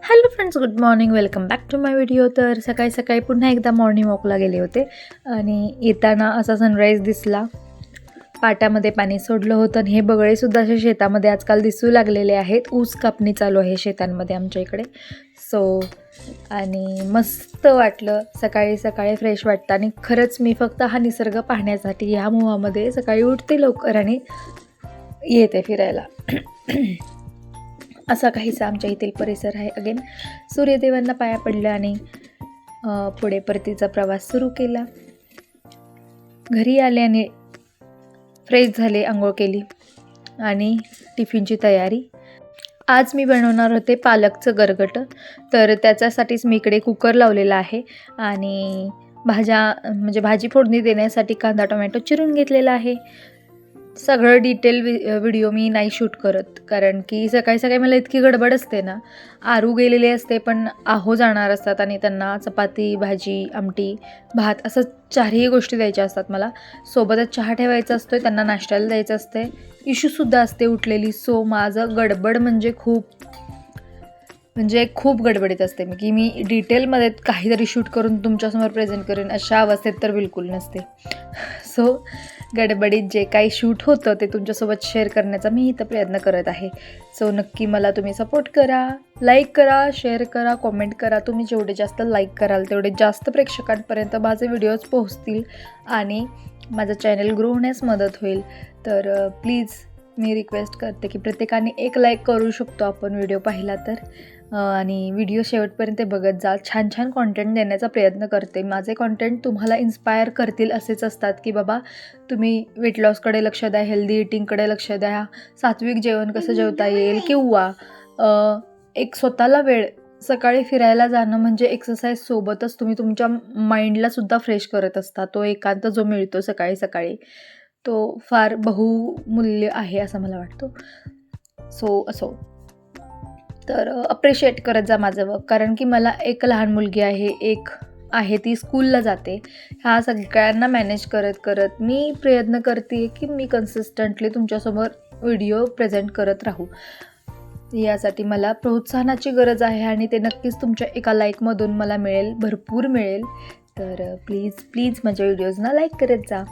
Hello friends, good morning. Welcome back to my video. तर सकाळी सकाळी पुन्हा एकदा मॉर्निंग वॉकला गेले होते आणि येताना असा सनराईज दिसला. पाटामध्ये पाणी सोडलं होतं आणि हे बगळेसुद्धा असे शेतामध्ये आजकाल दिसू लागलेले आहेत. ऊस कापणी चालू आहे शेतांमध्ये आमच्या इकडे. आणि मस्त वाटलं, सकाळी सकाळी फ्रेश वाटतं. आणि खरंच मी फक्त हा निसर्ग पाहण्यासाठी ह्या मोहामध्ये सकाळी उठते लवकर आणि येते फिरायला. असा काहीसा आमच्या येथील परिसर आहे. अगेन सूर्यदेवांना पाया पडलं आणि पुढे परतीचा प्रवास सुरू केला. घरी आले आणि फ्रेश झाले, आंघोळ केली आणि टिफिनची तयारी. आज मी बनवणार होते पालकचं गरगटं. तर त्याच्यासाठीच मी इकडे कुकर लावलेला आहे आणि भाजी फोडणी देण्यासाठी कांदा टोमॅटो चिरून घेतलेला आहे. सगळं डिटेल व्हिडिओ मी नाही शूट करत, कारण की सकाळी सकाळी मला इतकी गडबड असते ना. आरू गेलेले असते, पण आहो जाणार असतात आणि त्यांना चपाती, भाजी, आमटी, भात असं चारही गोष्टी द्यायच्या असतात. मला सोबतच चहा ठेवायचा असतो, त्यांना नाश्त्याला द्यायचं असते. इशूसुद्धा असते उठलेली. सो माझं गडबड म्हणजे खूप गडबडीत असते मी, की मी डिटेलमध्ये काहीतरी शूट करून तुमच्यासमोर प्रेझेंट करेन अशा अवस्थेत तर बिलकुल नसते. सो गडबडीत जे काही शूट होतं ते तुमच्यासोबत शेअर करण्याचा मी इथं प्रयत्न करत आहे. सो नक्की मला तुम्ही सपोर्ट करा, लाईक करा, शेअर करा, कॉमेंट करा. तुम्ही जेवढे जास्त लाईक कराल तेवढे जास्त प्रेक्षकांपर्यंत माझे व्हिडिओज पोहोचतील आणि माझं चॅनल ग्रो होण्यास मदत होईल. तर प्लीज मी रिक्वेस्ट करते की प्रत्येकाने एक लाईक करू शकतो आपण व्हिडिओ पाहिला तर. आणि व्हिडिओ शेवटपर्यंत बघत जा. छान छान कॉन्टेंट देण्याचा प्रयत्न करते. माझे कॉन्टेंट तुम्हाला इन्स्पायर करतील असेच असतात, की बाबा तुम्ही वेट लॉसकडे लक्ष द्या, हेल्दी इटिंगकडे लक्ष द्या, सात्विक जेवण कसं जेवता येईल, किंवा एक स्वतःला वेळ सकाळी फिरायला जाणं म्हणजे एक्सरसाइज सोबतच तुम्ही तुमच्या माइंडलासुद्धा फ्रेश करत असता. तो एकांत जो मिळतो सकाळी सकाळी तो फार बहुमूल्य आहे असं मला वाटतं. असो तर अप्रिशिएट करत जा माझं वर्क, कारण की मला एक लहान मुलगी आहे, एक आहे ती स्कूलला जाते. ह्या सगळ्यांना मॅनेज करत करत मी प्रयत्न करते की मी कन्सिस्टंटली तुमच्यासमोर व्हिडिओ प्रेझेंट करत राहू. यासाठी मला प्रोत्साहनाची गरज आहे आणि ते नक्कीच तुमच्या एका लाईकमधून मला मिळेल, भरपूर मिळेल. तर प्लीज माझ्या व्हिडिओजना लाईक करत जा.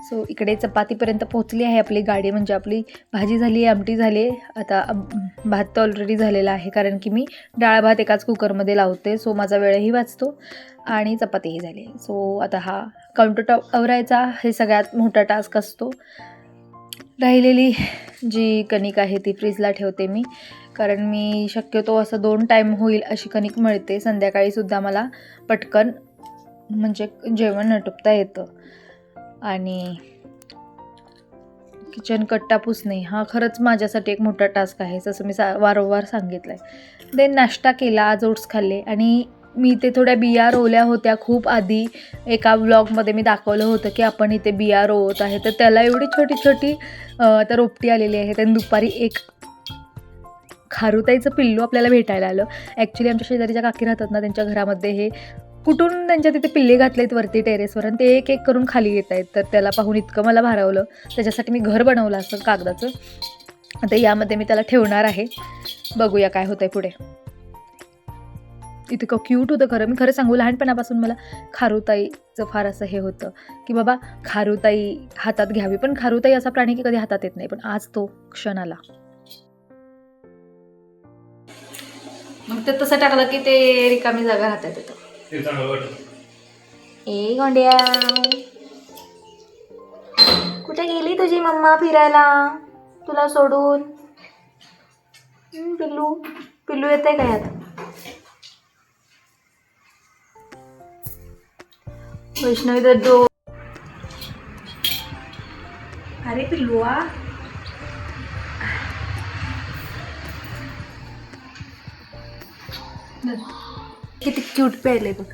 सो इकडे चपातीपर्यंत पोहोचली आहे आपली गाडी. म्हणजे आपली भाजी झाली आहे, आमटी झाली आहे. आता भात तर ऑलरेडी झालेला आहे, कारण की मी डाळ भात एकाच कुकरमध्ये लावते. सो माझा वेळही वाचतो आणि चपातीही झाली. सो आता हा काउंटर टॉप आवरायचा हे सगळ्यात मोठा टास्क असतो. राहिलेली जी कणिक आहे ती फ्रीजला ठेवते मी, कारण मी शक्यतो असं 2 टाईम होईल अशी कणिक मळते. संध्याकाळीसुद्धा मला पटकन म्हणजे जेवण आटोपता येतं. आणि किचन कट्टा पुसणे हा खरंच माझ्यासाठी एक मोठा टास्क आहे, जसं मी वारंवार सांगितलं आहे. देन नाश्ता केला, आज ओट्स खाल्ले आणि मी ते थोड्या बिया रोवल्या होत्या खूप आधी. एका व्लॉगमध्ये मी दाखवलं होतं की आपण इथे बिया रोवत आहे, तर त्याला एवढी छोटी छोटी तर रोपटी आलेली आहे. आणि दुपारी एक खारुताईचं पिल्लू आपल्याला भेटायला आलं. ॲक्च्युली आमच्या शेजारीच्या काकी राहतात ना, त्यांच्या घरामध्ये हे कुठून त्यांच्या तिथे पिल्ले घातलेत वरती टेरेसवर आणि ते एक एक करून खाली येत आहेत. तर त्याला पाहून इतकं मला भारावलं. त्याच्यासाठी मी घर बनवलं असं कागदाचं. आता यामध्ये मी त्याला ठेवणार आहे. बघूया काय होतं आहे पुढे. इतकं क्यूट होतं खरं. मी खरं सांगू, लहानपणापासून मला खारुताईचं फार असं हे होतं की बाबा खारुताई हातात घ्यावी. पण खारुताई असा प्राणी की कधी हातात येत नाही, पण आज तो क्षण आला. मग ते तसं टाकलं की ते रिकामी जागा राहतात तिथं. ए गोंड्या, कुठे गेली तुझी मम्मा फिरायला तुला सोडून? पिल्लू येते का यात? वैष्णवी दो. अरे पिल्लू किती क्यूट प्यायले बघ.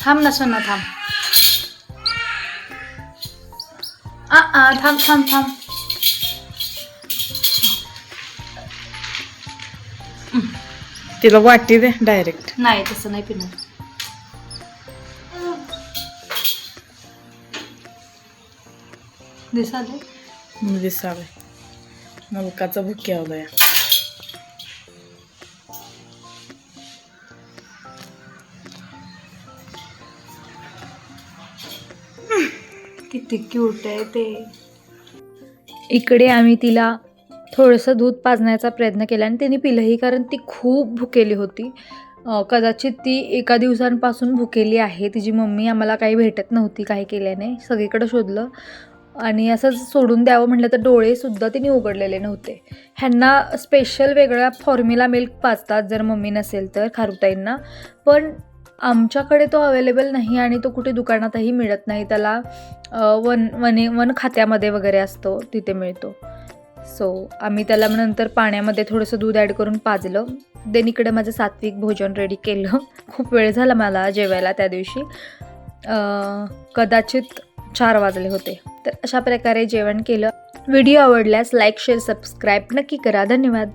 थांब ना सोना, थांब. थांब. तिला वाटी दे डायरेक्ट. नाही तसं नाही पिणार. दिसाले दिसावे. मुलकाचा भुक्या उदया. किती क्यूट आहे ते. इकडे आम्ही तिला थोडंसं दूध पाजण्याचा प्रयत्न केला आणि तिने पिलंही, कारण ती खूप भुकेली होती. कदाचित ती एका दिवसांपासून भुकेली आहे. तिची मम्मी आम्हाला काही भेटत नव्हती काही केल्याने, सगळीकडे शोधलं आणि असंच सोडून द्यावं म्हटलं तर डोळेसुद्धा तिने उघडलेले नव्हते. ह्यांना स्पेशल वेगळ्या फॉर्म्युला मिल्क पाजतात जर मम्मी नसेल तर खारुताईंना, पण आमच्याकडे तो अवेलेबल नाही आणि तो कुठे दुकानातही मिळत नाही. त्याला वन खात्यामध्ये वगैरे असतो, तिथे मिळतो. सो आम्ही त्याला नंतर पाण्यामध्ये थोडंसं दूध ॲड करून पाजलं. देन इकडे माझं सात्विक भोजन रेडी केलं. खूप वेळ झाला मला जेवायला त्या दिवशी, कदाचित 4 वाजले होते. तर अशा प्रकारे जेवण केलं. व्हिडिओ आवडल्यास लाईक, शेअर, सबस्क्राईब नक्की करा. धन्यवाद.